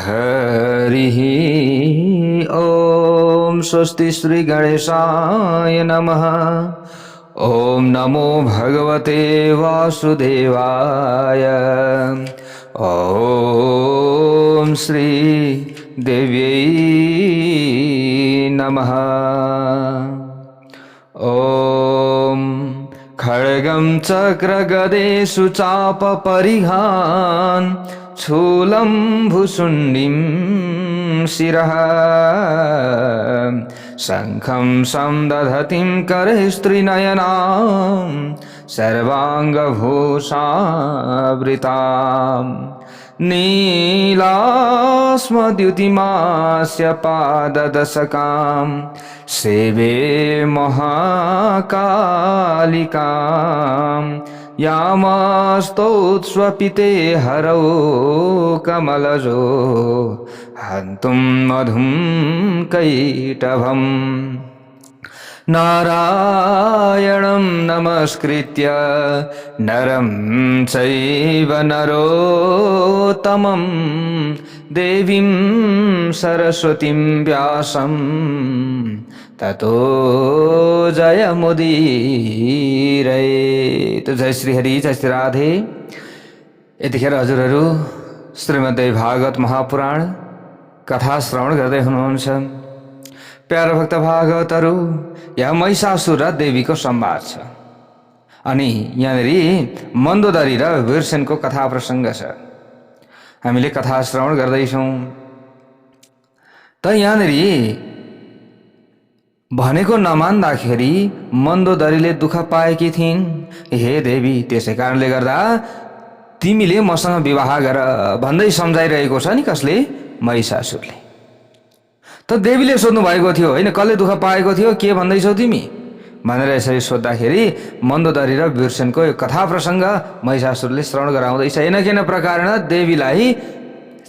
हरिः ॐ स्वस्ति श्री गणेशाय नमः। ॐ नमो भगवते वासुदेवाय। ॐ श्री देव्यै नमः। ॐ खड्गं चक्रगदेषु चापपरिघान् शूलं भुशुण्डिं शिरः शङ्खं संदधतिं करस्त्रिनयनां सर्वाङ्गभूषावृताम् नीलास्मद्युतिमास्य पाददशकां सेवे महाकालिकां यामस्तौत्स्वपिते हरौ कमलजो हन्तुं मधुं कैटभम् नारायणं नमस्कृत्य नरं चैव नरोत्तमं देवीं सरस्वतीं व्यासं ततो जयमुदीरये। तो जय श्री हरि, जय श्री राधे। यतिखेर हजुरहरू श्रीमद् भागवत महापुराण कथा श्रवण गर्दै हुनुहुन्छ। प्यारा भक्त भागवतहरू, यहाँ महिषासुर र देवीको संवाद छ अनि यहाँनिर मन्दोदरी र वीरसेनको कथा प्रसङ्ग छ। हामीले कथा श्रवण गर्दैछौँ। त यहाँनिर भनेको नमान्दाखेरि मन्दोदरीले दुःख पाएकी थिइन्। हे देवी, त्यसै कारणले गर्दा तिमीले मसँग विवाह गर भन्दै सम्झाइरहेको छ नि। कसले? महिषासुरले। त देवीले सोध्नु भएको थियो, होइन कसले दुःख पाएको थियो, के भन्दैछौ तिमी भनेर यसरी सोद्धाखेरि मन्दोदरी र वीरसेनको यो कथा प्रसङ्ग महिषासुरले श्रवण गराउँदैछ। किन प्रकारेण देवीलाई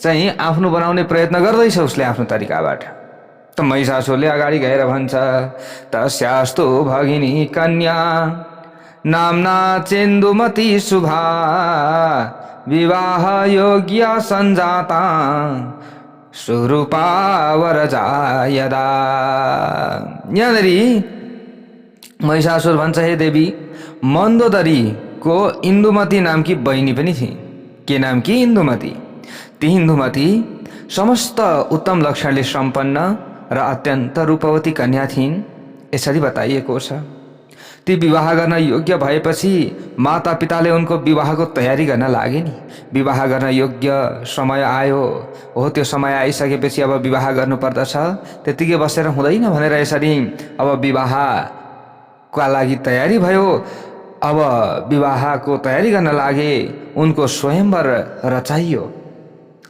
चाहिँ आफ्नो बनाउने प्रयत्न गर्दैछ उसले आफ्नो तरिकाबाट। त महिषासुरले अगाडि गएर भन्छ, तस्यास्तु भगिनी कन्या नाम्ना चेन्दुमती शुभा विवाह योग्य सञ्जाता सुरूपा वरजा यदा। यहाँनिर महिषासुर भन्छ, हे देवी, मन्दोदरीको इन्दुमती नामकी बहिनी पनि थिइन्। के नामकी? इन्दुमती। ती इन्दुमती समस्त उत्तम लक्षणले सम्पन्न र अत्यन्त रूपवती कन्या थिइन्। यसरी बताइएको छ। ती विवाह गर्न योग्य भएपछि माता पिताले उनको विवाहको तयारी गर्न लागे नि। विवाह गर्न योग्य समय आयो। हो, त्यो समय आइसकेपछि अब विवाह गर्नुपर्दछ, त्यतिकै बसेर हुँदैन भनेर यसरी अब विवाहका लागि तयारी भयो। अब विवाहको तयारी गर्न लागे। उनको स्वयंवर रचाइयो।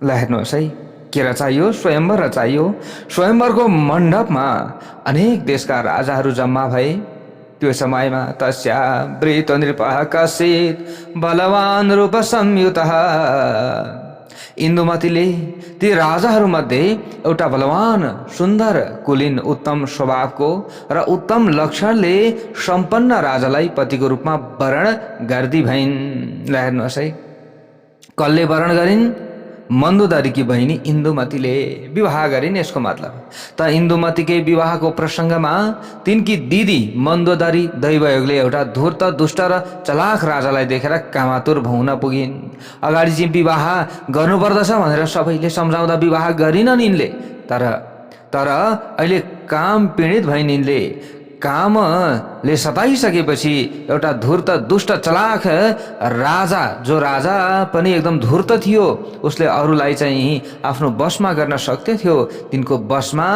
ल हेर्नुहोस् है, के रचाइयो? स्वयंवर रचाइयो। स्वयंवरको मण्डपमा अनेक देशका राजाहरू जम्मा भए। त्यो समयमा तस्या वृत नृपः कश्चित् बलवान रूप संयुतः। इन्दुमतीले ती राजाहरूमध्ये एउटा बलवान, सुन्दर, कुलीन, उत्तम स्वभावको र उत्तम लक्षणले सम्पन्न राजालाई पतिको रूपमा वरण गर्दी भइन्। ल हेर्नुहोस् है, कसले वरण गरिन्? मन्दोदरीकी बहिनी इन्दुमतीले विवाह गरिन्। यसको मतलब त इन्दुमतीकै विवाहको प्रसङ्गमा तिनकी दिदी मन्दोदरी दैवयोगले एउटा धूर्त, दुष्ट र चलाख राजालाई देखेर कामातुर भउन पुगिन्। अगाडि चाहिँ विवाह गर्नुपर्दछ भनेर सबैले सम्झाउँदा विवाह गरिनन् यिनले। तर अहिले काम पीडित भइन् यिनले। कामले सताइसकेपछि एउटा धूर्त, दुष्ट, चलाख राजा, जो राजा पनि एकदम धूर्त थियो, उसले अरूलाई चाहिँ आफ्नो बसमा गर्न सक्थ्यो। तिनको बसमा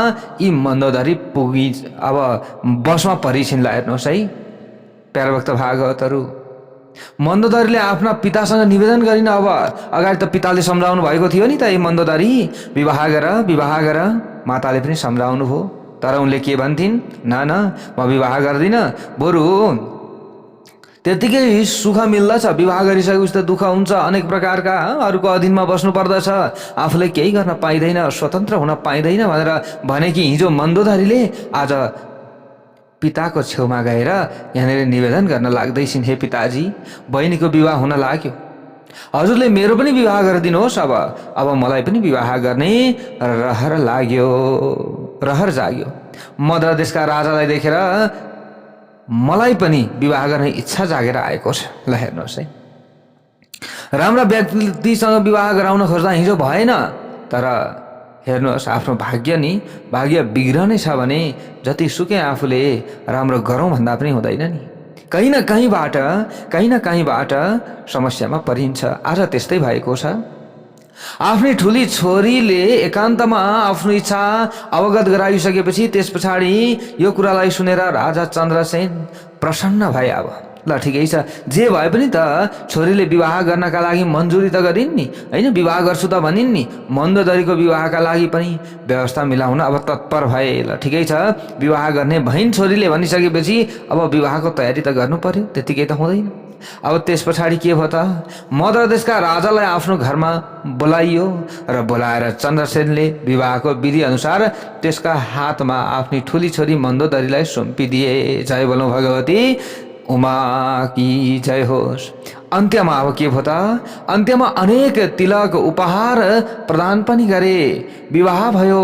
यी मन्दोदरी पुगी अब बसमा परिछिन्। ल हेर्नुहोस् है प्यारा भक्त भागवतहरू, मन्दोदरीले आफ्ना पितासँग निवेदन गरिन्। अब अगाडि त पिताले सम्झाउनु भएको थियो नि त, यी मन्दोदरी विवाह गर, विवाह गर। माताले पनि सम्झाउनु भयो, तर उनले के भन्थिन्? न, म विवाह गर्दिन, बरु त्यतिकै सुख मिल्दछ। विवाह गरिसकेपछि त दुःख हुन्छ, अनेक प्रकारका अरूको अधीनमा बस्नु पर्दछ, आफूले केही गर्न पाइँदैन, स्वतन्त्र हुन पाइँदैन भनेर भनेकी हिजो मन्दोदरीले आज पिताको छेउमा गएर यहाँनिर निवेदन गर्न लाग्दैछिन्। हे पिताजी, बहिनीको विवाह हुन लाग्यो। हजुरले मेरो पनि विवाह गरिदिनुहोस्, अब मलाई पनि विवाह गर्ने रहर लाग्यो, रहर जाग्यो। मद्र देशका राजालाई देखेर मलाई पनि विवाह गर्ने इच्छा जागेर आएको छ। ल हेर्नुहोस् है, राम्रा व्यक्तिसँग विवाह गराउन खोज्दा हिजो भएन, तर हेर्नुहोस् आफ्नो भाग्य नि, भाग्य बिग्रने छ भने जति सुकै आफूले राम्रो गरौँ भन्दा पनि हुँदैन नि, कहीँ न कहीँबाट समस्यामा परिन्छ। आज त्यस्तै भएको छ। आफ्नै ठुली छोरीले एकान्तमा आफ्नो इच्छा अवगत गराइसकेपछि त्यस पछाडि यो कुरालाई सुनेर राजा चन्द्रसेन प्रसन्न भए। अब ल ठिकै छ, जे भए पनि त छोरीले विवाह गर्नका लागि मन्जुरी त गरिन् नि होइन, विवाह गर्छु त भनिन् नि। मन्दोदरीको विवाहका लागि पनि व्यवस्था मिलाउन अब तत्पर भए। ल ठिकै छ, विवाह गर्ने भइन् छोरीले भनिसकेपछि अब विवाहको तयारी त गर्नु पर्यो, त्यतिकै त हुँदैन। अब त्यस पछाडि के भयो त, मद्र देशका राजालाई आफ्नो घरमा बोलाइयो र बोलाएर चन्द्रसेनले विवाहको विधि अनुसार त्यसका हातमा आफ्नी ठुली छोरी मन्दोदरीलाई सुम्पिदिए। जय बोलौं भगवती उमा की जय होस्। अन्त्यमा अब के भयो त, अन्त्यमा अनेक तिलक उपहार प्रदान पनि गरे, विवाह भयो।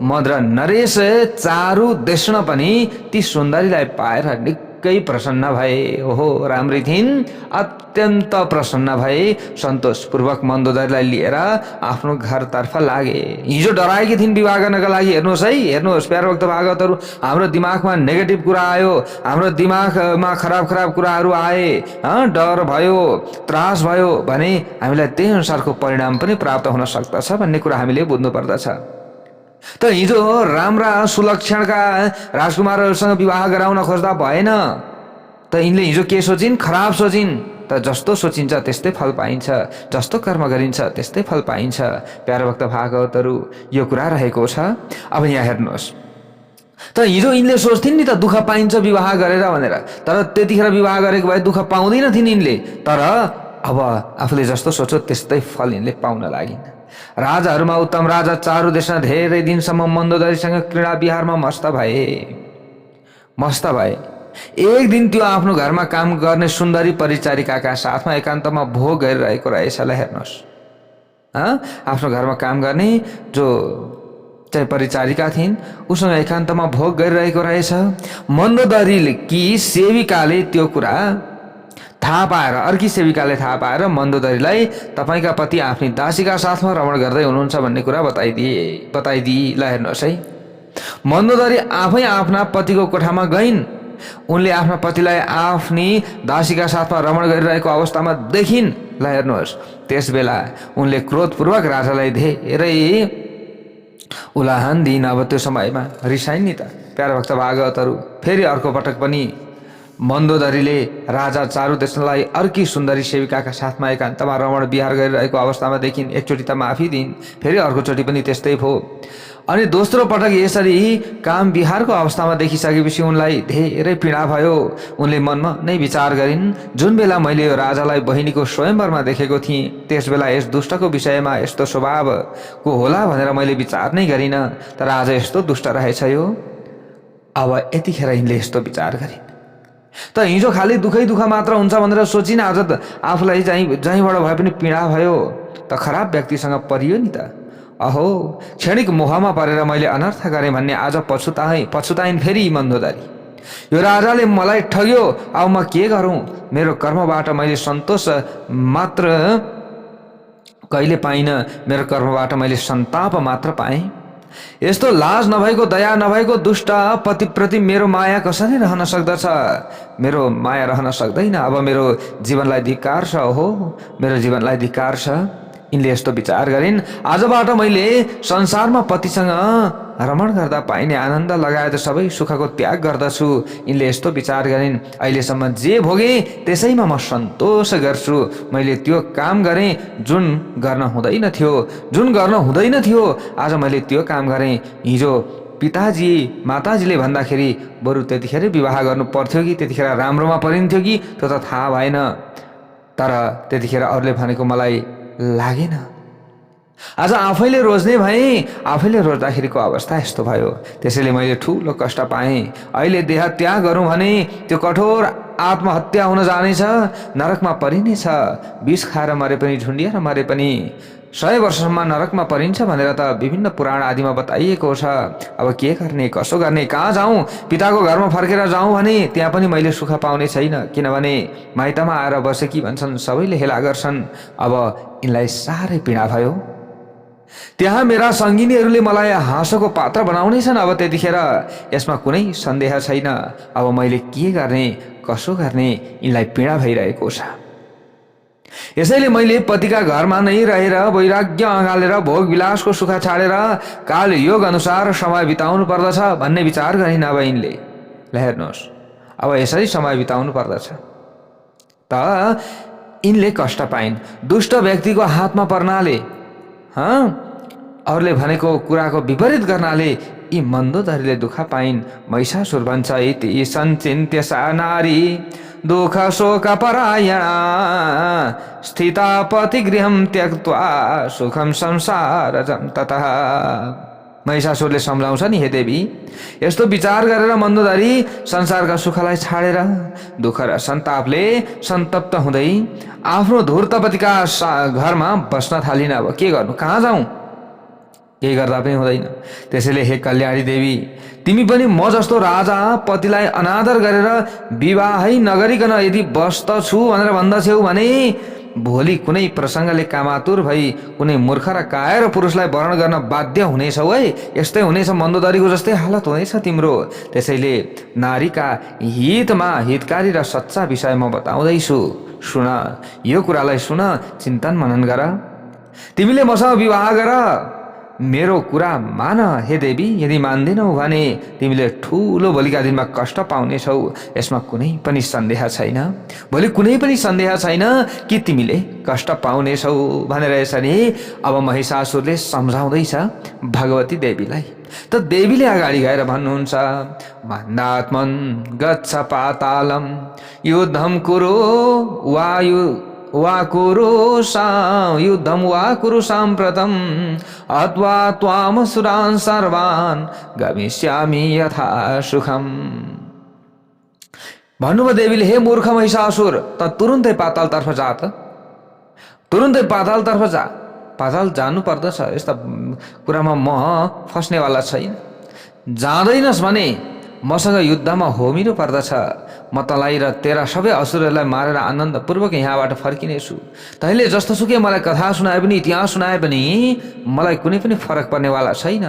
मद्र नरेश चारु देशण पनि ती सुन्दरीलाई पाएर निकै प्रसन्न भए। ओहो राम्री थिइन्, अत्यन्त प्रसन्न भए। सन्तोषपूर्वक मन्दोदरीलाई लिएर आफ्नो घरतर्फ लागे। हिजो डराएकी थिइन् विवाह गर्नका लागि। हेर्नुहोस् है, हेर्नुहोस् प्यारो भक्त भागवतहरू, हाम्रो दिमागमा नेगेटिभ कुरा आयो, हाम्रो दिमागमा खराब कुराहरू आए, डर भयो, त्रास भयो भने हामीलाई त्यही अनुसारको परिणाम पनि प्राप्त हुन सक्दछ भन्ने कुरा हामीले बुझ्नु पर्दछ। त हिजो राम्रा सुलक्षणका राजकुमारहरूसँग विवाह गराउन खोज्दा भएन, त यिनले हिजो के सोचिन्, खराब सोचिन्। त जस्तो सोचिन्छ त्यस्तै फल पाइन्छ, जस्तो कर्म गरिन्छ त्यस्तै फल पाइन्छ। प्यारो भक्त भागवतहरू, यो कुरा रहेको छ। अब यहाँ हेर्नुहोस् त, हिजो यिनले सोच्थिन् नि त दुःख पाइन्छ विवाह गरेर भनेर, तर त्यतिखेर विवाह गरेको भए दुःख पाउँदैनथिन् यिनले। तर अब आफूले जस्तो सोच्यो त्यस्तै फल यिनले पाउन लागिन्। राजाहरूमा उत्तम राजा चारुदेशना धेरै दिनसम्म मन्दोदरीसँग क्रीडा विहारमा मस्त भए। एक दिन त्यो आफ्नो घरमा काम गर्ने सुन्दरी परिचारिकाका साथमा एकान्तमा भोग गरिरहेको रहेछ। ल हेर्नुहोस्, आफ्नो घरमा काम गर्ने जो चाहिँ परिचारिका थिइन् उसँग एकान्तमा भोग गरिरहेको रहेछ। मन्दोदरीकी सेविकाले त्यो कुरा थाहा पाएर, अर्की सेविकाले थाहा पाएर मन्दोदरीलाई तपाईका पति आफ्नी दासीका साथमा रमण गर्दै हुनुहुन्छ भन्ने कुरा बताइदिए। ल हेर्नुहोस् है, मन्दोदरी आफै आफ्ना पतिको कोठामा गइन्। उनले आफ्ना पतिलाई आफ्नी दासीका साथमा रमण गरिरहेको अवस्थामा देखिन्। ल हेर्नुहोस्, त्यस बेला उनले क्रोधपूर्वक राजालाई धेरै उलाहन दिइन्। अब त्यो समयमा रिसाइन् नि त प्यारो भक्त भागवतहरू। फेरि अर्को पटक पनि मन्दोदरीले राजा चारुदेशनलाई अर्की सुन्दरी सेविकाका साथमा एकान्तमा रमण विहार गरिरहेको अवस्थामा देखिन्। एकचोटि त माफी दिइन्, फेरि अर्कोचोटि पनि त्यस्तै भयो। अनि दोस्रो पटक यसरी काम विहारको अवस्थामा देखिसकेपछि उनलाई धेरै पीडा भयो। उनले मनमा नै विचार गरिन्, जुन बेला मैले यो राजालाई बहिनीको स्वयंवरमा देखेको थिएँ त्यस बेला यस दुष्टको विषयमा यस्तो स्वभावको होला भनेर मैले विचार नै गरिनँ, तर आज यस्तो दुष्ट रहेछ यो। अब यतिखेर यिनले यस्तो विचार गरिन्। त हिजो खालि दुःख मात्र हुन्छ भनेर सोचिन, आज त आफूलाई जहीँबाट भए पनि पीडा भयो, त खराब व्यक्तिसँग परियो नि त। अहो क्षणिक मोहमा परेर मैले अनर्थ गरेँ भन्ने आज पछुताइन् फेरि मन्दोदरी। यो राजाले मलाई ठग्यो, अब म के गरौँ? मेरो कर्मबाट मैले सन्तोष मात्र कहिले पाइनँ, मेरो कर्मबाट मैले सन्ताप मात्र पाएँ। यस्तो लाज नभएको, दया नभएको दुष्ट पतिप्रति मेरो माया कसरी रहन सक्दछ? मेरो माया रहन सक्दैन। अब मेरो जीवनलाई धिक्कार छ, हो मेरो जीवनलाई धिक्कार छ। यिनले यस्तो विचार गरिन्, आजबाट मैले संसारमा पतिसँग रमण गर्दा पाइने आनन्द लगायत सबै सुखको त्याग गर्दछु। यिनले यस्तो विचार गरिन्, अहिलेसम्म जे भोगे त्यसैमा म सन्तोष गर्छु। मैले त्यो काम गरेँ जुन गर्न हुँदैन थियो, आज मैले त्यो काम गरेँ। हिजो पिताजी माताजीले भन्दाखेरि बरु त्यतिखेर विवाह गर्नु पर्थ्यो कि त्यतिखेर राम्रोमा परिन्थ्यो कि त्यो त थाहा भएन, तर त्यतिखेर अरूले भनेको मलाई लागेन। आज आफैले रोज्ने भएँ, आफैले रोज्दाखेरिको अवस्था यस्तो भयो। त्यसैले मैले ठुलो कष्ट पाएँ। अहिले देह त्याग गरौँ भने त्यो कठोर आत्महत्या हुन जानेछ, नरकमा परिनेछ। विष खाएर मरे पनि, झुन्डिएर मरे पनि 100 वर्षसम्म नरकमा परिन्छ भनेर त विभिन्न पुराण आदिमा बताइएको छ। अब के गर्ने, कसो गर्ने, कहाँ जाउँ? पिताको घरमा फर्केर जाउँ भने त्यहाँ पनि मैले सुख पाउने छैन, किनभने माइतमा आएर बसेकी भन्छन् सबैले हेला गर्छन्। अब यिनलाई साह्रै पीडा भयो। त्यहाँ मेरा सङ्गिनीहरूले मलाई हाँसोको पात्र बनाउनेछन्। अब त्यतिखेर यसमा कुनै सन्देह छैन। अब मैले के गर्ने, कसो गर्ने, यिनलाई पीडा भइरहेको छ। यसैले मैले पतिका घरमा नै रहेर वैराग्य अँगालेर भोग विलासको सुख छाडेर काल योग अनुसार समय बिताउनु पर्दछ भन्ने विचार गरिन्। अब यिनले ल हेर्नुहोस्, अब यसरी समय बिताउनु पर्दछ त यिनले कष्ट पाइन्। दुष्ट व्यक्तिको हातमा पर्नाले, अरूले भनेको कुराको विपरीत गर्नाले यी मन्दोदरीले दुःख पाइन्। महिषासुर भन्छ इति सञ्चिन्त्य सा नारी दुःख शोक परायणा स्थिता पतिगृहं त्यक्त्वा सुखम संसारजं ततः। महिषासुरले सम्झाउँछ नि, हे देवी, यस्तो विचार गरेर मन्दोदरी संसारका सुखलाई छाडेर दुःख र सन्तापले सन्तप्त हुँदै आफ्नो धूर्तपतिका घरमा बस्न थालिन्। अब के गर्नु, कहाँ जाउँ? केही गर्दा पनि हुँदैन। त्यसैले हे कल्याणी देवी, तिमी पनि म जस्तो राजा पतिलाई अनादर गरेर विवाहै नगरिकन यदि बस्दछु भनेर भन्दछौ भने भोलि कुनै प्रसङ्गले कामातुर भई कुनै मूर्ख र कायर पुरुषलाई वर्ण गर्न बाध्य हुनेछौ है। यस्तै हुनेछ, मन्दोदरीको जस्तै हालत हुनेछ तिम्रो। त्यसैले नारीका हितमा हितकारी र सच्चा विषय म बताउँदैछु, सुन, यो कुरालाई सुन, चिन्तन मनन गर। तिमीले मसँग विवाह गर, मेरो कुरा मान हे देवी। यदि मान्दैनौ भने तिमीले ठुलो भोलिका दिनमा कष्ट पाउनेछौ, यसमा कुनै पनि सन्देह छैन। भोलि कुनै पनि सन्देह छैन कि तिमीले कष्ट पाउनेछौ भनेर यसरी अब महिषासुरले सम्झाउँदैछ भगवती देवीलाई। त देवीले अगाडि गएर भन्नुहुन्छ, मन्दात्मन गच्छ पातालम युद्धम कुरु युद्धम वा कुरु साम्प्रतम अथवा त्वाम सुरान् सर्वान् गमिष्यामि यथा सुखम। भन्नुभयो देवीले, हे मूर्ख महिषासुर, त तुरुन्तै पातालतर्फ जा, त तुरुन्तै पातालतर्फ जा। पाताल जानु पर्दछ, यस्ता कुरामा म फस्नेवाला छैन। जाँदैनस् भने मसँग युद्धमा होमिनु पर्दछ। म तँलाई र तेरा सबै असुरहरूलाई मारेर आनन्दपूर्वक यहाँबाट फर्किनेछु। तैँले जस्तो सुकै मलाई कथा सुनाए पनि, इतिहास सुनाए पनि मलाई कुनै पनि फरक पर्नेवाला छैन।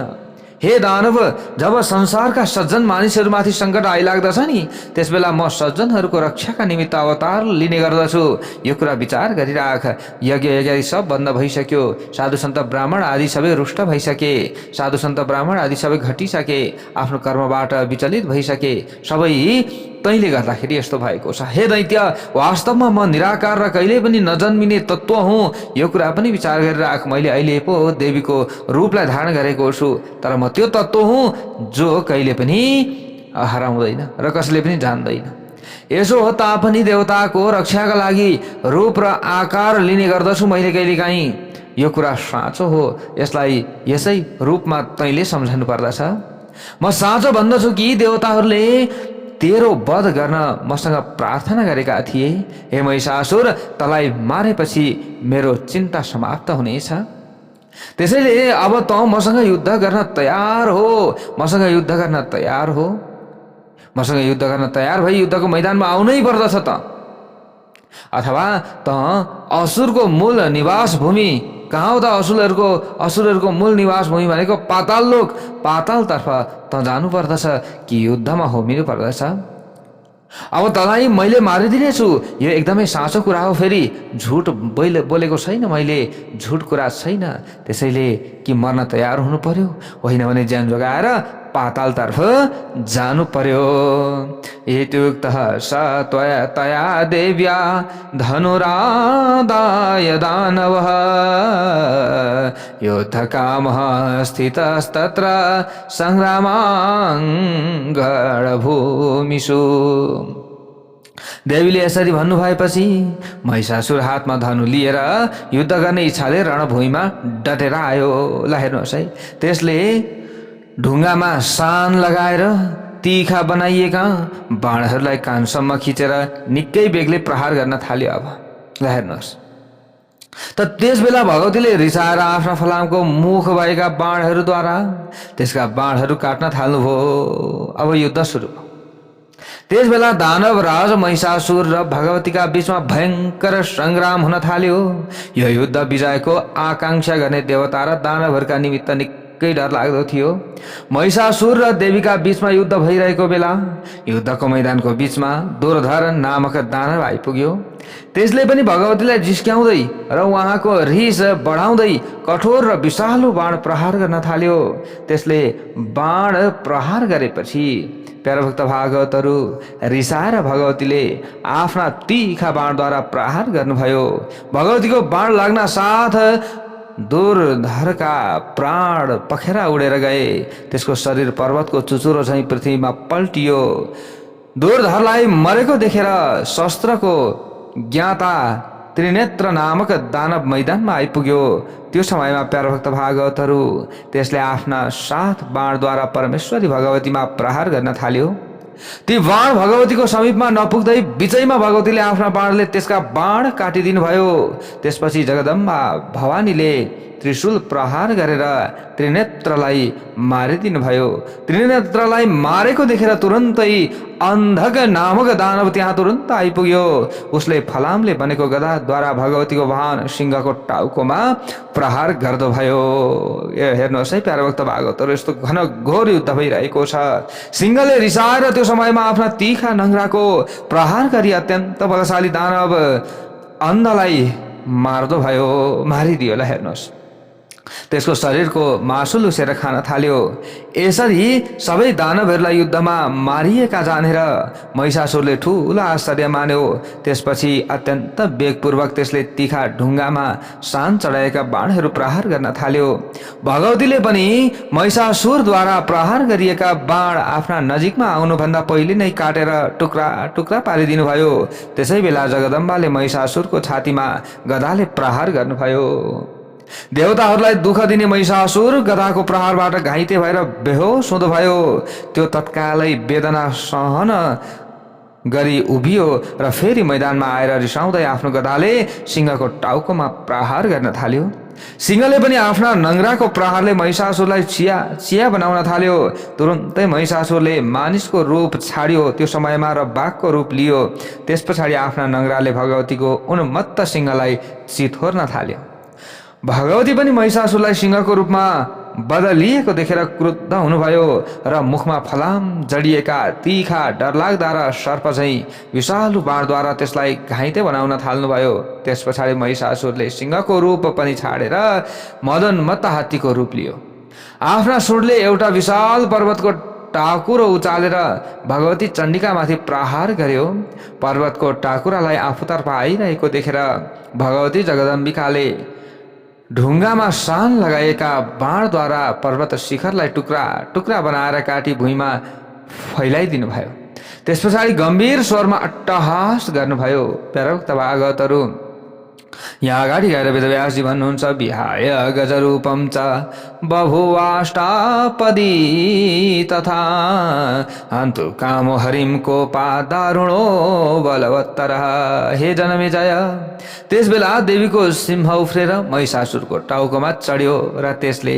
हे दानव, जब संसारका सज्जन मानिसहरूमाथि सङ्कट आइलाग्दछ नि, त्यसबेला म सज्जनहरूको रक्षाका निमित्त अवतार लिने गर्दछु। यो कुरा विचार गरिराख। यज्ञ यज्ञादि सब बन्द भइसक्यो। साधु सन्त ब्राह्मण आदि सबै रुष्ट भइसके। साधु सन्त ब्राह्मण आदि सबै घटिसके, आफ्नो कर्मबाट विचलित भइसके। सबै तैँले गर्दाखेरि यस्तो भएको छ। हे दैत्य, वास्तवमा म निराकार र कहिले पनि नजन्मिने तत्त्व हुँ। यो कुरा पनि विचार गरिराख। मैले अहिले पो देवीको रूपलाई धारण गरेको छु, तर म त्यो तत्त्व हुँ जो कहिले पनि हराउँदैन र कसले पनि जान्दैन। यसो हो तापनि देवताको रक्षाका लागि रूप र आकार लिने गर्दछु मैले कहिलेकाहीँ। यो कुरा साँचो हो, यसलाई यसै रूपमा तैँले सम्झनु पर्दछ। म साँचो भन्दछु कि देवताहरूले तेरो वध गर्न मसँग प्रार्थना गरेका थिए। हे महिषासुर, तँलाई मारेपछि मेरो चिन्ता समाप्त हुनेछ। त्यसैले अब त मसँग युद्ध गर्न तयार हो, मसँग युद्ध गर्न तयार हो, मसँग युद्ध गर्न तयार भई युद्धको मैदानमा आउनै पर्दछ त। अथवा त असुरको मूल निवास भूमि कहाँ हो त? असुरहरूको मूल निवास भूमि भनेको पाताल लोक, पातालतर्फ त जानु पर्दछ कि युद्धमा होमिनु पर्दछ। अब तँलाई मैले मारिदिनेछु, यो एकदमै साँचो कुरा हो। फेरि झुट बोलेको छैन मैले, झुट कुरा छैन। त्यसैले कि मर्न तयार हुनु पर्यो, होइन भने ज्यान जोगाएर पातालतर्फ जानु पर्यो। इत्युक्तः स तया देव्या धनुरादाय दानवः युद्धकामः स्थितस्तत्र सङ्ग्रामाङ्गणभूमिषु। देवीले यसरी भन्नुभएपछि महिषासुर हातमा धनु लिएर युद्ध गर्ने इच्छाले रणभूमिमा डटेर आयो। ल हेर्नुहोस् है, त्यसले ढुङ्गामा सान लगाएर तीखा बनाइएका बाणहरूलाई कानसम्म खिचेर निकै बेगले प्रहार गर्न थाल्यो। अब ल हेर्नुहोस्, त त्यसबेला भगवतीले रिसाएर आफ्ना फलामको मुख भएका बाणहरूद्वारा त्यसका बाणहरू काट्न थाल्नुभयो। अब युद्ध सुरु भयो। त्यसबेला दानव राज महिषासुर र भगवतीका बीचमा भयंकर संग्राम हुन थाल्यो। यो युद्ध विजयको आकांक्षा गर्ने देवता र दानवहरूका निमित्त निकै डर लाग्दो थियो। महिषासुर र देवीका बीचमा युद्ध भइरहेको बेला युद्धको मैदानको बीचमा दुर्धर नामक दानव आइपुग्यो। त्यसले पनि भगवतीलाई जिस्क्याउँदै र उहाँको रिस बढाउँदै कठोर र विषालु बाण प्रहार गर्न थाल्यो। त्यसले बाण प्रहार गरेपछि प्यारभक्त भागवतहरू रिसाएर भगवतीले आफ्ना तीखा बाणद्वारा प्रहार गर्नुभयो। भगवतीको बाण लाग्न साथ दुर्धरका प्राण पखेरा उडेर गए। त्यसको शरीर पर्वतको चुचुरो झैँ पृथ्वीमा पल्टियो। दुर्धरलाई मरेको देखेर शस्त्रको ज्ञाता त्रिनेत्र नामक दानव मैदानमा आइपुग्यो। त्यो समयमा प्यारभक्त भागवतहरू त्यसले आफ्ना 7 बाणद्वारा परमेश्वरी भगवतीमा प्रहार गर्न थाल्यो। ती बाण भगवतीको समीपमा नपुग्दै बिचैमा भगवतीले आफ्ना बाणले त्यसका बाण काटिदिनु भयो। त्यसपछि जगदम्बा भवानीले त्रिशूल प्रहार गरेर त्रिनेत्रलाई मारिदिनु भयो। त्रिनेत्रलाई मारेको देखेर तुरन्तै अन्धक नामक दानव त्यहाँ तुरन्त आइपुग्यो। उसले फलामले बनेको गदाद्वारा भगवतीको वाहन सिंहको टाउकोमा प्रहार गर्दो भयो। हेर्नुहोस् है प्यारभक्त भागवतहरू, यस्तो घन घोर युद्ध भइरहेको छ। सिंहले रिसाएर त्यो समयमा आफ्ना तीखा नङ्ग्राको प्रहार गरी अत्यन्त बलशाली दानव अन्धलाई मार्दो भयो, मारिदियो। ल हेर्नुहोस्, त्यसको शरीरको मासु लुसेर खान थाल्यो। यसरी सबै दानवहरूलाई युद्धमा मारिएका जानेर महिषासुरले ठुलो आश्चर्य मान्यो। त्यसपछि अत्यन्त वेगपूर्वक त्यसले तीखा ढुङ्गामा सान चढाएका बाणहरू प्रहार गर्न थाल्यो। भगवतीले पनि महिषासुरद्वारा प्रहार गरिएका बाण आफ्ना नजिकमा आउनुभन्दा पहिले नै काटेर टुक्रा टुक्रा पारिदिनु भयो। त्यसै बेला जगदम्बाले महिषासुरको छातीमा गदाले प्रहार गर्नुभयो। देवताहरूलाई दुःख दिने महिषासुर गदाको प्रहारबाट घाइते भएर बेहोस हुँदो भयो। त्यो तत्कालै वेदना सहन गरी उभियो र फेरि मैदानमा आएर रिसाउँदै आफ्नो गदाले सिंहको टाउकोमा प्रहार गर्न थाल्यो। सिंहले पनि आफ्ना नङ्ग्राको प्रहारले महिषासुरलाई चिया चिया बनाउन थाल्यो। तुरन्तै महिषासुरले मानिसको रूप छाड्यो। त्यो समयमा र बाघको रूप लियो। त्यस पछाडि आफ्ना नङ्ग्राले भगवतीको उन्मत्त सिंहलाई चिथोर्न थाल्यो। भगवती पनि महिषासुरलाई सिंहको रूपमा बदलिएको देखेर क्रुद्ध हुनुभयो र मुखमा फलाम जडिएका तीखा डरलाग्दा र सर्प झैँ विषालु बाणद्वारा त्यसलाई घाइते बनाउन थाल्नुभयो। त्यस पछाडि महिषासुरले सिंहको रूप पनि छाडेर मदोन्मत्त हात्तीको रूप लियो। आफ्ना सुँडले एउटा विशाल पर्वतको टाकुरो उचालेर भगवती चण्डिकामाथि प्रहार गर्यो। पर्वतको टाकुरालाई आफूतर्फ आइरहेको देखेर भगवती जगदम्बिकाले ढुङ्गामा सान लगाएका बाणद्वारा पर्वत शिखरलाई टुक्रा टुक्रा बनाएर काटी भुइँमा फैलाइदिनु भयो। त्यस पछाडि गम्भीर स्वरमा अट्टहास गर्नुभयो। प्यारभक्त भागवतहरू, यहाँ अगाडि गएर वेदव्यासजी भन्नुहुन्छ, विहाय गजरूपम च बभुवाष्टापदी तथा हन्तु कामो हरिम कोपा दारुणो बलवत्तर। हे जनमेजय, त्यसबेला देवीको सिंह उफ्रेर महिषासुरको टाउकोमा चढ्यो र त्यसले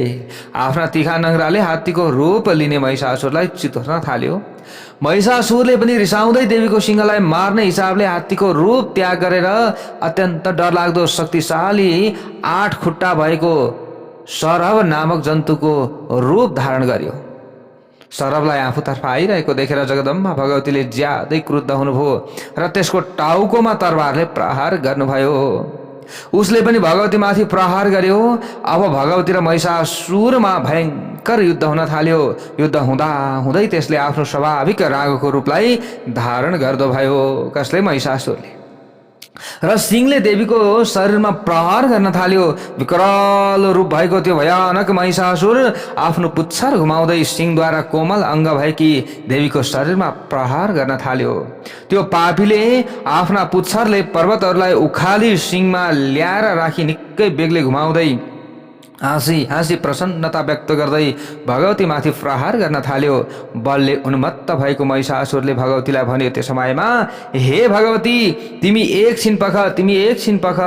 आफ्ना तीखा नङ्ग्राले हात्तीको रूप लिने महिषासुरलाई चितोर्न थाल्यो। महिषासुरले पनि रिसाउँदै देवीको सिंहलाई मार्ने हिसाबले हात्तीको रूप त्याग गरेर अत्यन्त डरलाग्दो शक्तिशाली 8 खुट्टा भएको सरभ नामक जन्तुको रूप धारण गर्यो। सरभलाई आफूतर्फ आइरहेको देखेर जगदम्बा भगवतीले ज्यादै क्रुद्ध हुनुभयो र त्यसको टाउकोमा तरवारले प्रहार गर्नुभयो। उसले पनि भगवतीमाथि प्रहार गर्यो। अब भगवती र महिषासुरमा भयङ्कर युद्ध हुन थाल्यो। युद्ध हुँदा हुँदै त्यसले आफ्नो स्वाभाविक रागको रूपलाई धारण गर्दो भयो। कसले? महिषासुरले। र सिंहले देवीको शरीरमा प्रहार गर्न थाल्यो। विकराल रूप भएको त्यो भयानक महिषासुर आफ्नो पुच्छर घुमाउँदै सिंहद्वारा कोमल अङ्ग भएकी देवीको शरीरमा प्रहार गर्न थाल्यो। त्यो पापीले आफ्ना पुच्छरले पर्वतहरूलाई उखाली सिंहमा ल्याएर राखी निकै बेगले घुमाउँदै हाँसी हाँसी प्रसन्नता व्यक्त गर्दै भगवती माथि प्रहार गर्न थाल्यो। बलले उन्मत्त भएको महिषासुरले भगवतीलाई भन्यो त्यो समयमा, हे भगवती, तिमी एकछिन पख,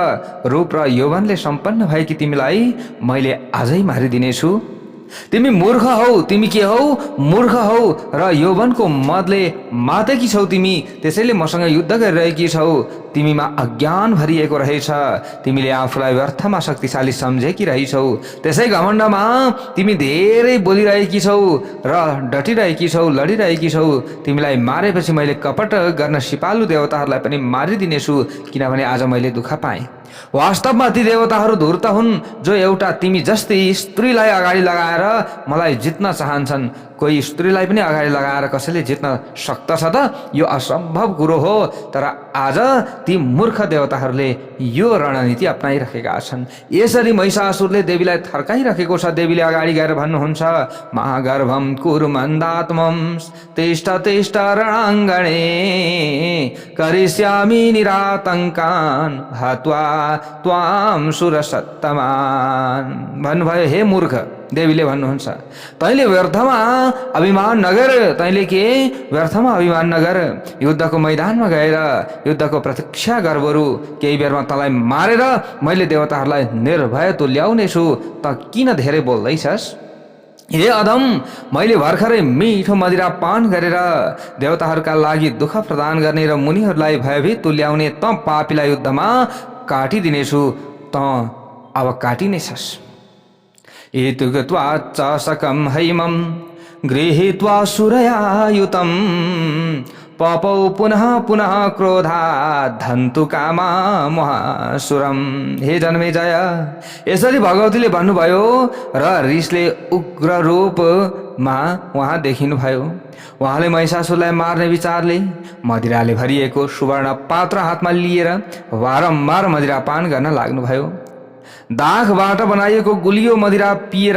रूप र यौवनले सम्पन्न भएकी तिमीलाई मैले आजै मारिदिनेछु। तिमी मूर्ख हौ, तिमी के हौ, मूर्ख हौ र यौवनको मदले मातेकी छौ तिमी, त्यसैले मसँग युद्ध गरिरहेकी छौ। तिमीमा अज्ञान भरिएको रहेछ, तिमीले आफूलाई व्यर्थमा शक्तिशाली सम्झेकी रहेछौ। त्यसै घमण्डमा तिमी धेरै बोलिरहेकी छौ र डटिरहेकी छौ, लडिरहेकी छौ। तिमीलाई मारेपछि मैले कपट गर्न सिपालु देवताहरूलाई पनि मारिदिनेछु, किनभने आज मैले दुःख पाएँ। वास्तवमा ती देवताहरू धूर्त हुन्, जो एउटा तिमी जस्तै स्त्रीलाई अगाडि लगाएर मलाई जित्न चाहन्छन्। कोही स्त्रीलाई पनि अगाडि लगाएर कसैले जित्न सक्दछ त? यो असम्भव कुरो हो। तर आज ती मूर्ख देवताहरूले यो रणनीति अपनाइरहेका छन्। यसरी महिषासुरले देवीलाई थर्काइरहेको छ। देवीले अगाडि गएर भन्नुहुन्छ, महागर्भम कुर्मन्दात्मम तिष्ठ तिष्ठ रणाङ्गणे करिष्यामि निरातङ्कान हत्वा त्वाम सुरसत्तमान। भन्नुभयो, हे मूर्ख, देवीले भन्नुहुन्छ, तैँले व्यर्थमा अभिमान नगर, तैँले के व्यर्थमा अभिमान नगर। युद्धको मैदानमा गएर युद्धको प्रतीक्षा गर बरु। केही बेरमा तँलाई मारेर मैले देवताहरूलाई निर्भय तुल्याउनेछु। त किन धेरै बोल्दैछस्? हे अधम, मैले भर्खरै मिठो मदिरा पान गरेर देवताहरूका लागि दुःख प्रदान गर्ने र मुनिहरूलाई भयभीत तुल्याउने त पापीलाई युद्धमा काटिदिनेछु। त अब काटिनेछस्। इत्युक्त्वा च सकं हैमं गृहीत्वा सुरयायुतं पपौ पुनः पुनः क्रोधात् धन्तु कामा महासुरम। हे जन्मेजय, यसरी भगवतीले भन्नुभयो र रिसले उग्र रूपमा उहाँ देखिनुभयो। उहाँले महिषासुरलाई मार्ने विचारले मदिराले भरिएको सुवर्ण पात्र हातमा लिएर बारम्बार मदिरा पान गर्न लाग्नुभयो। दाखबाट बनाइएको गुलियो मदिरा पिएर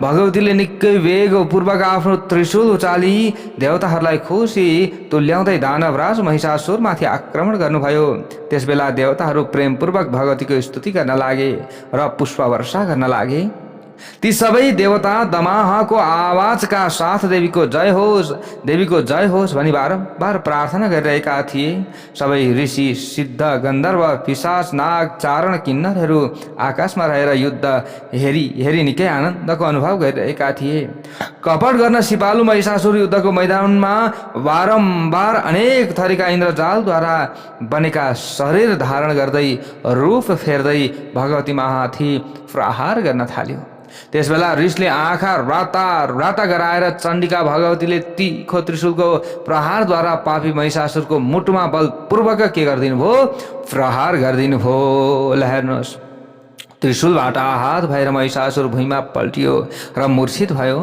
भगवतीले निकै वेगपूर्वक आफ्नो त्रिशूल उचाली देवताहरूलाई खुसी तुल्याउँदै दानवराज महिषासुरमाथि आक्रमण गर्नुभयो। त्यसबेला देवताहरू प्रेमपूर्वक भगवतीको स्तुति गर्न लागे र पुष्पवर्षा गर्न लागे। ती सबै देवता दमाहाको आवाजका साथ देवीको जय होस् भनी बारम्बार प्रार्थना गरिरहेका थिए। सबै ऋषि, सिद्ध, गन्धर्व, पिशाच, नाग, चारण, किन्नरहरू आकाशमा रहेर युद्ध हेरी निकै आनन्दको अनुभव गरिरहेका थिए। कपट गर्न सिपालु महिषासुर युद्धको मैदानमा बारम्बार अनेक थरीका इन्द्रजालद्वारा बनेका शरीर धारण गर्दै रूप फेर्दै भगवती माथि प्रहार गर्न थाल्यो। त्यसबेला रिसले आँखा राता गराएर चण्डिका भगवतीले तीखो त्रिशूलको प्रहारद्वारा पापी महिषासुरको मुटुमा बलपूर्वक के गरिदिनु भयो? प्रहार गरिदिनु भयो। ल हेर्नुहोस्, त्रिशूलबाट आहत भएर महिषासुर भुइँमा पल्टियो र मूर्छित भयो।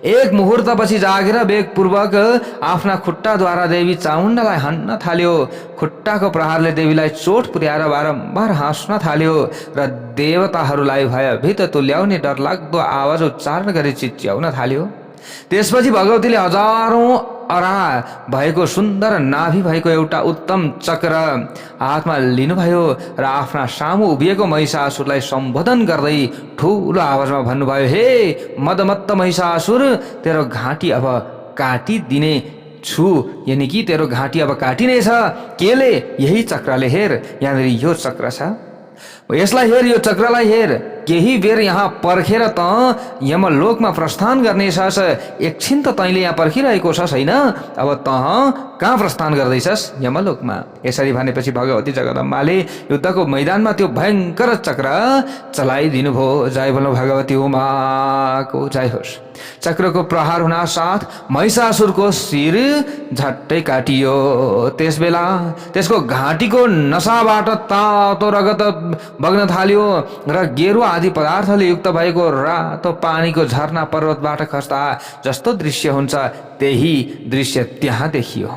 एक मुहुर्तपछि जागेर वेगपूर्वक आफ्ना खुट्टाद्वारा देवी चामुण्डालाई हान्न थाल्यो। खुट्टाको प्रहारले देवीलाई चोट पुर्याएर बारम्बार हाँस्न थाल्यो र देवताहरूलाई भयभीत तुल्याउने डरलाग्दो आवाज उच्चारण गरी चिच्याउन थाल्यो। त्यसपछि भगवतीले हजारौं अरा भएको सुन्दर नाभि भएको एउटा उत्तम चक्र हातमा लिनुभयो र आफ्ना सामु उभिएको महिषासुरलाई सम्बोधन गर्दै ठुलो आवाजमा भन्नुभयो, हे मदमत्त महिषासुर, तेरो घाँटी अब काटिदिने छु। यानि कि तेरो घाँटी अब काटिनेछ। केले? यही चक्रले हेर, यहाँनिर यो चक्र छ, यसलाई हेर, यो चक्रलाई हेर। केही बेर यहाँ पर्खेर त यमलोकमा प्रस्थान गर्नेछस्। एकछिन त तैँले यहाँ पर्खिरहेको छस् होइन? अब तँ कहाँ प्रस्थान गर्दैछस्? यमलोकमा। यसरी भनेपछि भगवती जगदम्बाले युद्धको मैदानमा त्यो भयङ्कर चक्र चलाइदिनु भयो। जय बोलो भगवती उमाको जय होस्। चक्रको प्रहार हुन साथ महिषासुरको शिर झट्टै काटियो। त्यसबेला त्यसको घाँटीको नसाबाट तातो रगत बग्न थाल्यो र गेरुवा आदि पदार्थले युक्त भएको रातो पानीको झरना पर्वतबाट खस्दा जस्तो दृश्य हुन्छ त्यही दृश्य त्यहाँ देखियो।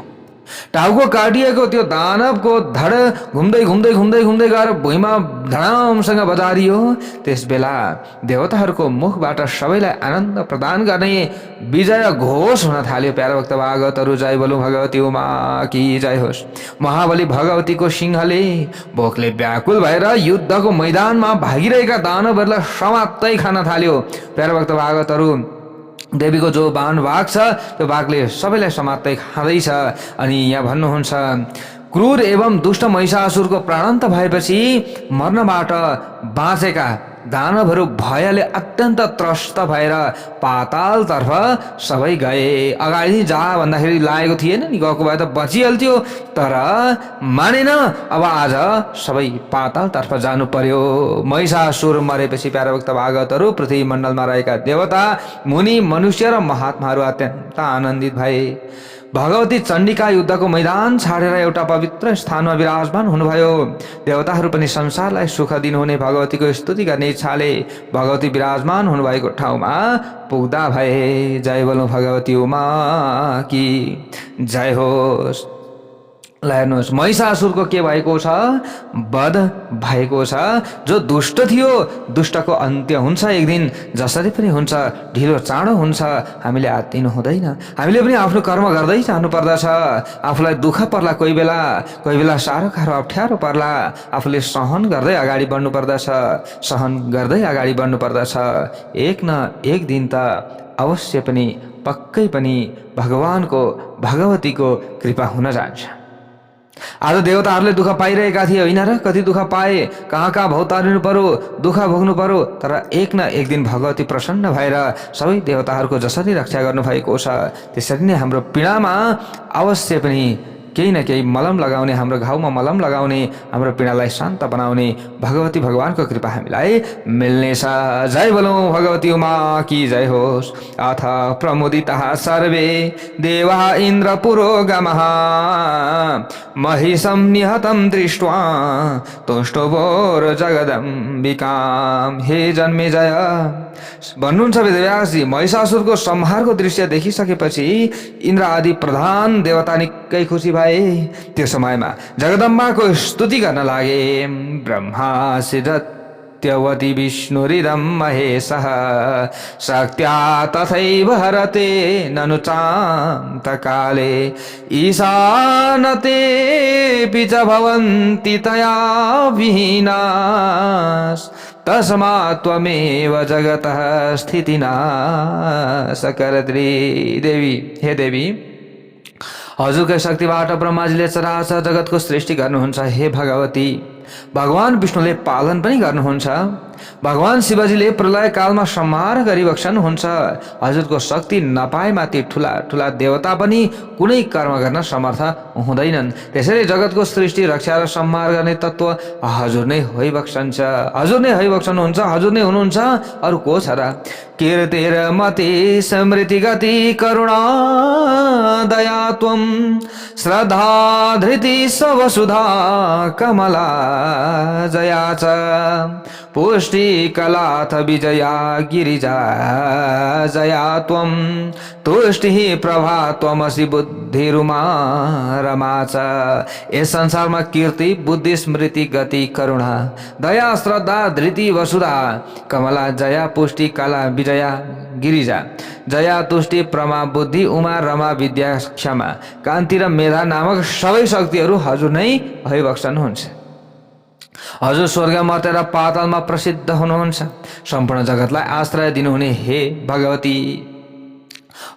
टाउको काटिएको त्यो दानवको धड घुम्दै घुम्दै घुम्दै घुम्दै गएर भुइँमा धडामसँग बजारियो। त्यस बेला देवताहरूको मुखबाट सबैलाई आनन्द प्रदान गर्ने विजय घोष हुन थाल्यो। प्यारा भक्त भागवतहरू, जय बोलौँ भगवती उमा की जय होस्। महाबली भगवतीको सिंहले भोकले व्याकुल भएर युद्धको मैदानमा भागिरहेका दानवहरूलाई समात्दै खान थाल्यो। प्यारा भक्त भागवतहरू, देवीको जो बाण भाग छ त्यो भागले सबैलाई समात्दै खाँदैछ। अनि यहाँ भन्नुहुन्छ, क्रूर एवं दुष्ट महिषासुरको प्राणान्त भएपछि मर्नबाट बाँचेका दानवहरू भयले अत्यन्त त्रस्त भएर पातालतर्फ सबै गए। अगाडि जा भन्दाखेरि लागेको थिएन नि, गएको भए त बचिहाल्थ्यो, तर मानेन। अब आज सबै पातालतर्फ जानु पर्यो। महिषासुर मरेपछि प्यारा भक्त भागवतहरू, पृथ्वी मण्डलमा रहेका देवता, मुनि, मनुष्य र महात्माहरू अत्यन्त आनन्दित भए। भगवती चण्डिका युद्धको मैदान छाडेर एउटा पवित्र स्थानमा विराजमान हुनुभयो। देवताहरू पनि संसारलाई सुख दिनुहुने भगवतीको स्तुति गर्ने इच्छाले भगवती विराजमान हुनुभएको ठाउँमा पुग्दा भए। जय बोलौँ भगवती उमा की जय होस्। ल हेर्नुहोस्, महिषासुरको के भएको छ? वध भएको छ। जो दुष्ट थियो, दुष्टको अन्त्य हुन्छ एक दिन, जसरी पनि हुन्छ, ढिलो चाँडो हुन्छ। हामीले आत्तिनु हुँदैन। हामीले पनि आफ्नो कर्म गर्दै जानु पर्दछ। आफूलाई दुःख पर्ला, कोही बेला साह्रो गाह्रो अप्ठ्यारो पर्ला, आफूले सहन गर्दै अगाडि बढ्नु पर्दछ। सहन गर्दै अगाडि बढ्नु पर्दछ। एक न एक दिन त अवश्य पनि पक्कै पनि भगवानको भगवतीको कृपा हुन जान्छ। आज देवताहरूले दुःख पाइरहेका थिए होइन र? कति दुःख पाए, कहाँ कहाँ भौतारिनु पर्यो, दुःख भोग्नु पर्यो, तर एक न एक दिन भगवती प्रसन्न भएर सबै देवताहरूको जसरी रक्षा गर्नुभएको छ, त्यसरी नै हाम्रो पीडामा अवश्य पनि केही न केही मलम लगाउने, हाम्रो घाउमा मलम लगाउने, हाम्रो पीडालाई शान्त बनाउने भगवती भगवानको कृपा हामीलाई मिल्नेछ। जय बोलौँ भगवती उमा की जय होस्। अथ प्रमुदितः सर्वे देवा इन्द्र पुरोगमः महिषं निहतं दृष्ट्वा तुष्टुवोर जगदम्बिकाम्। हे जन्मेजय, भन्नुहुन्छ वेदव्यासजी, महिषासुरको संहारको दृश्य देखिसकेपछि इन्द्र आदि प्रधान देवता निकै खुसी भए। त्यो समयमा जगदम्बाको स्तुति गर्न लागे। ब्रह्मा सिद्धवती विष्णुरिदं महेशः शक्त्या तथैव हरते ननु चान्तकाले ईशानतेऽपि च भवन्ति तया विहीनाः तस्मात् त्वमेव जगतः स्थितिनाशकर्त्री। देवी, हे देवी, हजुरकै शक्तिबाट ब्रह्माजीले चराचर जगतको सृष्टि गर्नुहुन्छ। हे भगवती, भगवान विष्णुले पालन पनि गर्नुहुन्छ। भगवान शिवजीले प्रलय कालमा संहार गरिबक्सनुहुन्छ। हजुरको शक्ति नपाएमा ती ठुला ठुला देवता पनि कुनै कर्म गर्न समर्थ हुँदैनन्। त्यसैले जगतको सृष्टि, रक्षा र संहार गर्ने तत्त्व हजुर नै होइबक्सन्छ। हजुर नै होइबक्सनुहुन्छ, हजुर नै हुनुहुन्छ, अरू को छ र? कीर्तिर्मति स्मृति गति करुणा दया त्वं श्रद्धा धृति स्वसुधा कमला जया च पुष्टि कलाथ विजया गिरिजा जया त्वं तुष्टिः प्रभा त्वमसि बुद्धिरुमा रमा च। यस संसारमा कीर्ति, बुद्धि, स्मृति, गति, करुणा, दया, श्रद्धा, धृति, वसुधा, कमला, जया, पुष्टि, कला, विजया, गिरिजा, जया, तुष्टि, प्रमा, बुद्धि, उमा, रमा, विद्या, क्षमा, कान्ति र मेधा नामक सबै शक्तिहरू हजुर नै भइबक्सनुहुन्छ। हजुर स्वर्ग, मर्त्य र पातालमा प्रसिद्ध हुनुहुन्छ। सम्पूर्ण जगतलाई आश्रय दिनुहुने हे भगवती,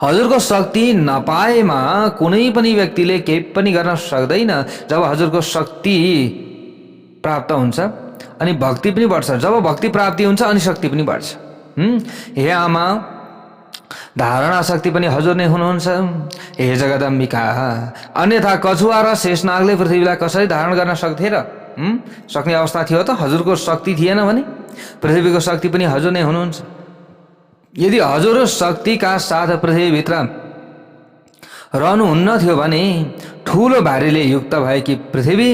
हजुरको शक्ति नपाएमा कुनै पनि व्यक्तिले केही पनि गर्न सक्दैन। जब हजुरको शक्ति प्राप्त हुन्छ अनि भक्ति पनि बढ्छ। जब भक्ति प्राप्ति हुन्छ अनि शक्ति पनि बढ्छ। हे आमा, धारणा शक्ति पनि हजुर नै हुनुहुन्छ। हे जगदम्बिका, अन्यथा कछुवा र शेषनागले पृथ्वीलाई कसरी धारण गर्न सक्थे र? सक्ने अवस्था थियो त? हजुरको शक्ति थिएन भने पृथ्वीको शक्ति पनि हजुर नै हुनुहुन्छ। यदि हजुर शक्तिका साथ पृथ्वीभित्र रहनुहुन्न थियो भने ठुलो भारीले युक्त भएकी पृथ्वी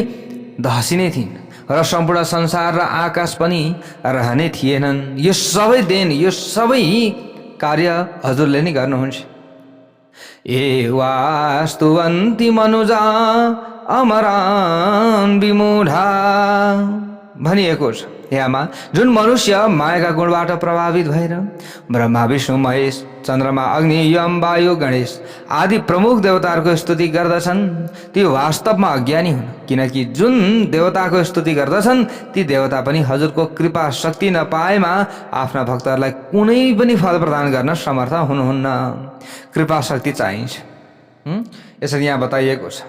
धसिने थिइन् र सम्पूर्ण संसार र आकाश पनि रहने थिएनन्। यो सबै देन, यो सबै कार्य हजुरले नै गर्नुहुन्छ। ए वास्तुवन्ति मनुजा अमरान विमूढा भनिएको छ। हे आमा, जुन मनुष्य मायाका गुणबाट प्रभावित भएर ब्रह्मा विष्णु महेश चन्द्रमा अग्नि यम वायु गणेश आदि प्रमुख देवताहरूको स्तुति गर्दछन् ती वास्तवमा अज्ञानी हुन्, किनकि जुन देवताको स्तुति गर्दछन् ती देवता पनि हजुरको कृपा शक्ति नपाएमा आफ्ना भक्तहरूलाई कुनै पनि फल प्रदान गर्न समर्थ हुनुहुन्न। कृपा शक्ति चाहिन्छ। यसरी यहाँ बताइएको छ।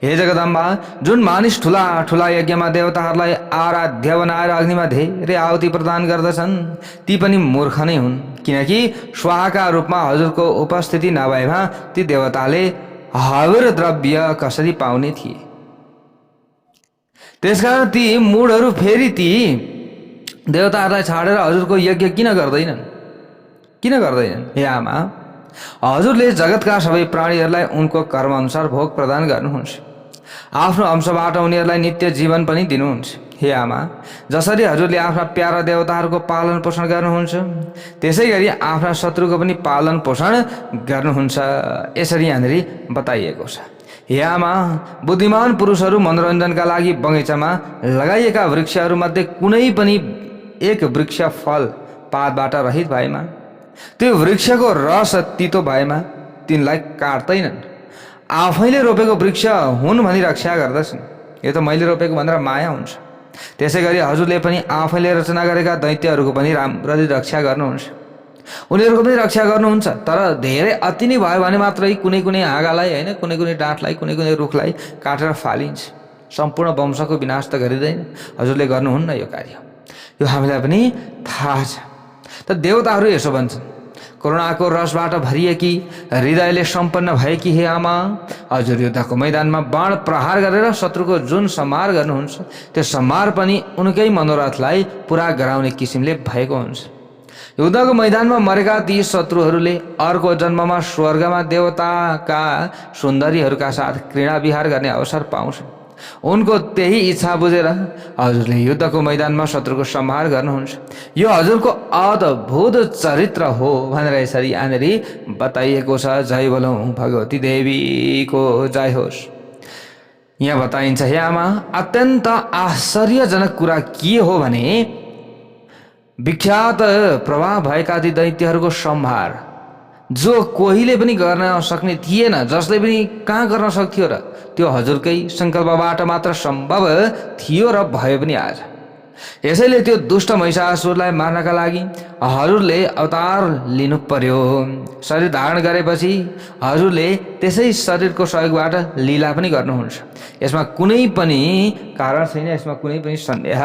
हे जगदम्बा, जुन मानिस ठुला ठुला यज्ञमा देवताहरूलाई आराध्य बनाएर अग्निमा धेरै आहुति प्रदान गर्दछन् ती पनि मूर्ख नै हुन्, किनकि स्वाहाका रूपमा हजुरको उपस्थिति नभएमा ती देवताले हविर द्रव्य कसरी पाउने थिए। त्यसकारण ती मूढहरू फेरि ती देवताहरूलाई छाडेर हजुरको यज्ञ किन गर्दैनन्? हे आमा, हजुरले जगतका सबै प्राणीहरूलाई उनको कर्मअनुसार भोग प्रदान गर्नुहुन्छ, आफ्नो अंशबाट उनीहरूलाई नित्य जीवन पनि दिनुहुन्छ। हे आमा, जसरी हजुरले आफ्ना प्यारा देवताहरूको पालन पोषण गर्नुहुन्छ त्यसै गरी आफ्ना शत्रुको पनि पालन पोषण गर्नुहुन्छ। यसरी यहाँनिर बताइएको छ। हे आमा, बुद्धिमान पुरुषहरू मनोरञ्जनका लागि बगैँचामा लगाइएका वृक्षहरूमध्ये कुनै पनि एक वृक्ष फल पातबाट रहित भएमा, त्यो वृक्षको रस तितो भएमा तिनलाई काट्दैनन्, आफैले रोपेको वृक्ष हुन् भनी रक्षा गर्दछन्। यो त मैले रोपेको भनेर माया हुन्छ। त्यसै गरी हजुरले पनि आफैले रचना गरेका दैत्यहरूको पनि राम्ररी रक्षा गर्नुहुन्छ, उनीहरूको पनि रक्षा गर्नुहुन्छ। तर धेरै अति नै भयो भने मात्रै कुनै कुनै हाँगालाई होइन, कुनै कुनै डाँठलाई, कुनै कुनै रुखलाई काटेर फालिन्छ। सम्पूर्ण वंशको विनाश त गरिँदैन, हजुरले गर्नुहुन्न यो कार्य। यो हामीलाई पनि थाहा छ। त देवताहरू यसो भन्छन्, करुणाको रसबाट भरिएकी हृदयले सम्पन्न भएकी हे आमा, हजुर युद्धको मैदानमा बाण प्रहार गरेर शत्रुको जुन संहार गर्नुहुन्छ त्यो संहार पनि उनकै मनोरथलाई पुरा गराउने किसिमले भएको हुन्छ। युद्धको मैदानमा मरेका ती शत्रुहरूले अर्को जन्ममा स्वर्गमा देवताका सुन्दरीहरूका साथ क्रीडा विहार गर्ने अवसर पाउँछन्। उनको त्यही इच्छा बुझेर हजुरले युद्धको मैदानमा शत्रुको संहार गर्नुहुन्छ। यो हजुरको अद्भुत चरित्र हो भनेर यसरी यहाँनिर बताइएको छ। जय बोलौँ भगवती देवीको जय होस्। यहाँ बताइन्छ, हे आमा, अत्यन्त आश्चर्यजनक कुरा के हो भने विख्यात प्रभाव भएका ती दैत्यहरूको संहार जो कोहीले पनि गर्न सक्ने थिएन, जसले पनि कहाँ गर्न सक्थ्यो र, त्यो हजुरकै संकल्पबाट मात्र सम्भव थियो र भयो पनि आज। यसैले त्यो दुष्ट महिषासुरलाई मार्नका लागि हजुरले अवतार लिनु पर्यो। शरीर धारण गरेपछि हजुरले त्यसै शरीरको सहयोगबाट लीला पनि गर्नुहुन्छ। यसमा कुनै पनि कारण छैन, यसमा कुनै पनि सन्देह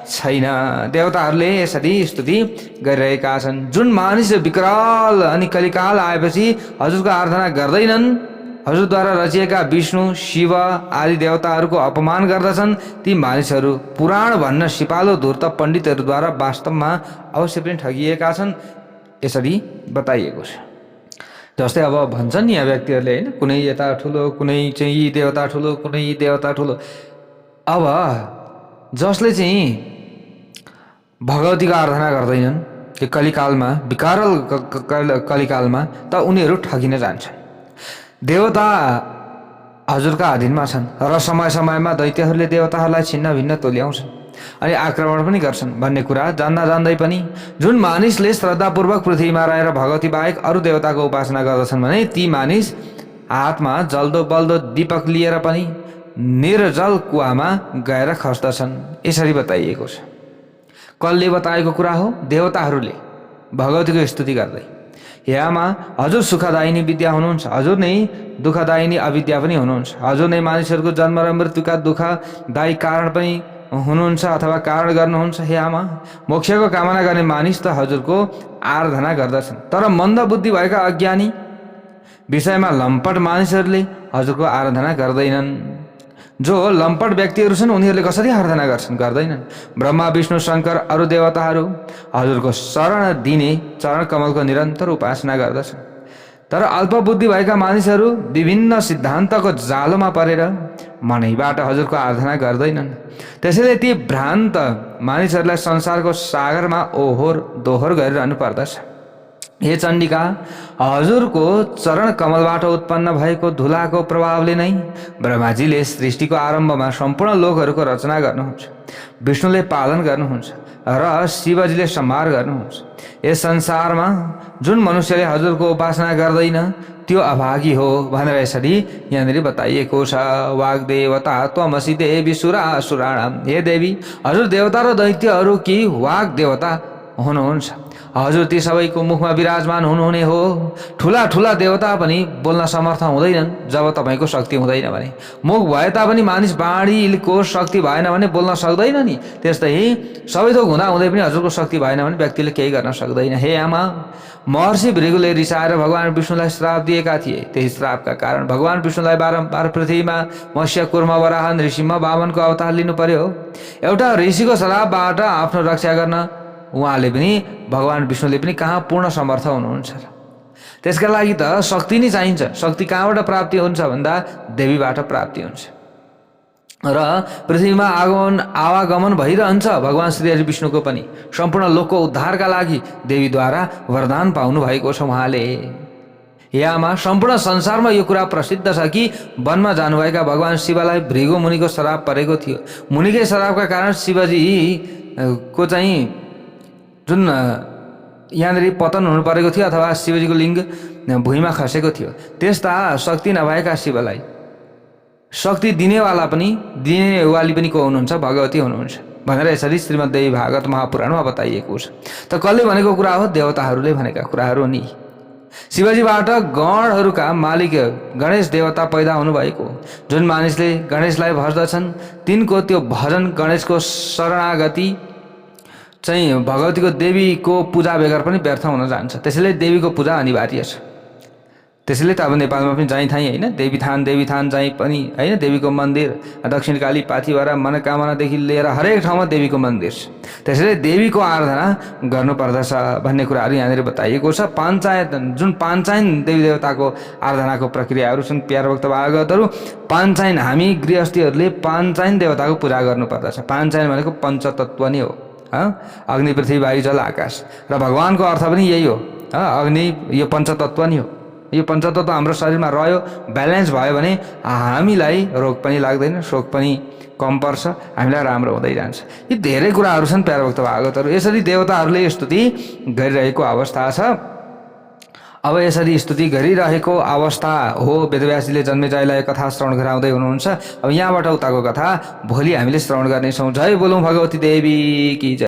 छैन। देवताहरूले यसरी स्तुति गरिरहेका छन्। जुन मानिस विकराल अनि कलिकाल आएपछि हजुरको आराधना गर्दैनन्, हजुरद्वारा रचिएका विष्णु शिव आदि देवताहरूको अपमान गर्दछन्, ती मानिसहरू पुराण भन्न सिपालो धूर्त पण्डितहरूद्वारा वास्तवमा अवश्य पनि ठगिएका छन्। यसरी बताइएको छ। जस्तै अब भन्छन् नि यहाँ व्यक्तिहरूले, होइन, कुनै यता ठुलो, कुनै चाहिँ देवता ठुलो, कुनै देवता ठुलो। अब जसले चाहिँ भगवतीको आराधना गर्दैनन् त्यो कलिकालमा, विकराल कलिकालमा, त उनीहरू ठगिन जान्छन्। देवता हजुरका अधीनमा छन् र समय समयमा दैत्यहरूले देवताहरूलाई छिन्न भिन्न तुल्याउँछन् अनि आक्रमण पनि गर्छन् भन्ने कुरा जान्दा जान्दै पनि जुन मानिसले श्रद्धापूर्वक पृथ्वीमा रहेर भगवती बाहेक अरू देवताको उपासना गर्दछन् भने ती मानिस हातमा जल्दो बल्दो दीपक लिएर पनि निर्जल कुवामा गएर खस्दछन्। यसरी बताइएको छ। कसले बताएको कुरा हो? देवताहरूले भगवतीको स्तुति गर्दै। हे आमा, हजुर सुखदायिनी विद्या हुनुहुन्छ, हजुर नै दुःखदायिनी अविद्या पनि हुनुहुन्छ, हजुर नै मानिसहरूको जन्म र मृत्युका दुःखदायी कारण पनि हुनुहुन्छ अथवा कारण गर्नुहुन्छ। हे आमा, मोक्षको कामना गर्ने मानिस त हजुरको आराधना गर्दछन्, तर मन्द बुद्धि भएका अज्ञानी विषयमा लम्पट मानिसहरूले हजुरको आराधना गर्दैनन्। जो लम्पट व्यक्तिहरू छन् उनीहरूले कसरी आराधना गर्छन्? गर्दैनन्। ब्रह्मा विष्णु शङ्कर अरू देवताहरू हजुरको शरण दिने चरण कमलको निरन्तर उपासना गर्दछन्, तर अल्पबुद्धि भएका मानिसहरू विभिन्न सिद्धान्तको जालोमा परेर मनैबाट हजुरको आराधना गर्दैनन्। त्यसैले ती भ्रान्त मानिसहरूलाई संसारको सागरमा ओहोर दोहोर गरिरहनु पर्दछ। हे चण्डिका, हजुरको चरण कमलबाट उत्पन्न भएको धुलाको प्रभावले नै ब्रह्माजीले सृष्टिको आरम्भमा सम्पूर्ण लोकहरूको रचना गर्नुहुन्छ, विष्णुले पालन गर्नुहुन्छ र शिवजीले संहार गर्नुहुन्छ। यस संसारमा जुन मनुष्यले हजुरको उपासना गर्दैन त्यो अभागी हो भनेर यसरी यहाँनिर बताइएको छ। वाग्देवता त्वमसि देवी सुरासुराणाम। हे देवी, हजुर देवता र दैत्यहरू कि वाग्देवता हुनुहुन्छ। हजुर ती सबैको मुखमा विराजमान हुनुहुने हो। ठुला ठुला देवता पनि बोल्न समर्थ हुँदैनन् जब तपाईँको शक्ति हुँदैन भने। मुख भए तापनि मानिस बाणीको शक्ति भएन भने बोल्न सक्दैन नि। त्यस्तै सबै थोक हुँदा हुँदै पनि हजुरको शक्ति भएन भने व्यक्तिले केही गर्न सक्दैन। हे आमा, महर्षि भृगुले रिसाएर भगवान विष्णुलाई श्राप दिएका थिए। त्यही श्रापका कारण भगवान विष्णुलाई बारम्बार पृथ्वीमा मत्स्य, कुर्म, वराह, नृसिंह, वामनको अवतार लिनु पर्यो। एउटा ऋषिको श्रापबाट आफ्नो रक्षा गर्न उहाँले पनि भगवान विष्णुले पनि कहाँ पूर्ण समर्थ हुनुहुन्छ र। त्यसका लागि त शक्ति नै चाहिन्छ। शक्ति कहाँबाट प्राप्ति हुन्छ भन्दा देवीबाट प्राप्ति हुन्छ र पृथ्वीमा आवागमन भइरहन्छ। भगवान श्री हरि विष्णुको पनि सम्पूर्ण लोकको उद्धारका लागि देवीद्वारा वरदान पाउनु भएको छ उहाँले। हे आमा, सम्पूर्ण संसारमा यो कुरा प्रसिद्ध छ कि वनमा जानुभएका भगवान शिवलाई भृगु मुनिको श्राप परेको थियो। मुनिकै श्रापका कारण शिवजी को चाहिँ जुन यहाँनिर पतन हुनु परेको थियो अथवा शिवजीको लिङ्ग भुइँमा खसेको थियो। त्यस्ता शक्ति नभएका शिवलाई शक्ति दिनेवाला पनि दिनेवाली पनि को हुनुहुन्छ? भगवती हुनुहुन्छ भनेर यसरी श्रीमद्देवी भागवत महापुराणमा बताइएको छ। त कसले भनेको कुरा हो? देवताहरूले भनेका कुराहरू नि। शिवजीबाट गणहरूका मालिक गणेश देवता पैदा हुनुभएको। जुन मानिसले गणेशलाई भज्दछन् तिनको त्यो भजन, गणेशको शरणागति चाहिँ भगवतीको देवीको पूजा बेगर पनि व्यर्थ हुन जान्छ। त्यसैले देवीको पूजा अनिवार्य छ। त्यसैले त अब नेपालमा पनि जहीँ थाई होइन, देवी थान जहीँ पनि होइन, देवीको मन्दिर, दक्षिणकाली, पाथिभरा, मनोकामनादेखि लिएर हरेक ठाउँमा देवीको मन्दिर छ। त्यसैले देवीको आराधना गर्नुपर्दछ भन्ने कुराहरू यहाँनिर बताइएको छ। पञ्चायत जुन पाञ्चायन देवी देवताको आराधनाको प्रक्रियाहरू छन् प्यार भक्त भागवतहरू। पाञ्चायन हामी गृहस्थीहरूले पाञ्चायन देवताको पूजा गर्नुपर्दछ। पाञ्चायन भनेको पञ्चतत्व नै हो, अग्नि, पृथ्वी, वायु, जल, आकाश। र भगवानको अर्थ पनि यही हो। अग्नि यो पञ्चतत्व नै हो। यो पञ्चतत्व हाम्रो शरीरमा रह्यो, ब्यालेन्स भयो भने हामीलाई रोग पनि लाग्दैन, शोक पनि कम पर्छ, हामीलाई राम्रो हुँदै जान्छ। यी धेरै कुराहरू छन् प्यार भक्त भागवतहरू। यसरी देवताहरूले स्तुति गरिरहेको अवस्था छ। अब यसरी स्तुति गरिरहेको अवस्था हो वेदव्यासजीले जन्मेजयलाई कथा श्रवण गराउँदै हुनुहुन्छ। अब यहाँबाट उताको कथा भोलि हामीले श्रवण गर्नेछौँ। जय बोलौँ भगवती देवी की जय।